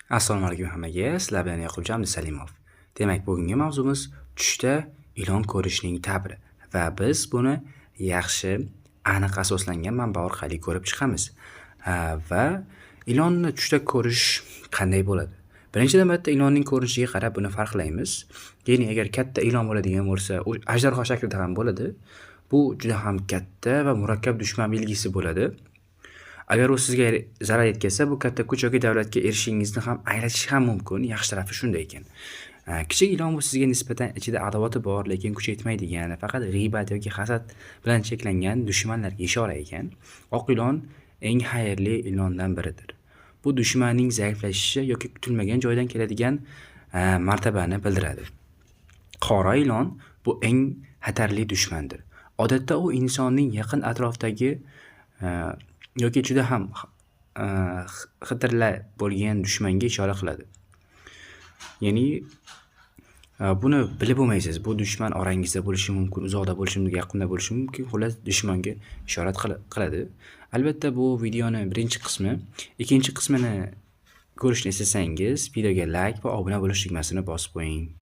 Assalomu alaykum hammaga. Sizlar bilan Yoqubjon Abdusalimov. Demak, bugungi mavzumiz tushda ilon ko'rishning ta'biri va biz buni yaxshi, aniq asoslangan manba orqali ko'rib chiqamiz. Va ilonni tushda ko'rish qanday bo'ladi? Birinchi navbatda ilonning ko'rinishiga qarab buni farqlaymiz. Ya'ni agar katta ilon bo'ladigan bo'lsa, u ajdarho shaklida ham bo'ladi. Bu juda ham katta va murakkab dushman belgisi bo'ladi. Agar u sizga zarar yetkazsa, bu katta kuch yoki davlatga erishishingizni ham anglatishi ham mumkin. Yaxshi tarafi shunda ekan. Kichik ilon bu sizga nisbatan ichida adovati bor, lekin kuch yetmaydigan, faqat g'iybat yoki hasad bilan cheklangan dushmanlarga ishora ekan. Oq ilon eng xayrli ilondan biridir. Bu dushmanning zaiflashishi yoki kutilmagan joydan keladigan martabani bildiradi. Qora ilon bu eng xatarli dushmandir. Odatda u insonning yaqin atrofdagi yoki juda ham xatarli bo'lgan dushmanga ishora qiladi. Ya'ni buni bilib bo'lmaysiz. Bu dushman orangizda bo'lishi mumkin, uzoqda bo'lishi mumkin, yaqinda bo'lishi mumkin. Xullas dushmanga ishorat qiladi. Albatta bu videoni birinchi qismi, ikkinchi qismini ko'rishni istasangiz videoga like va obuna bo'lish tugmasini bosib qo'ying.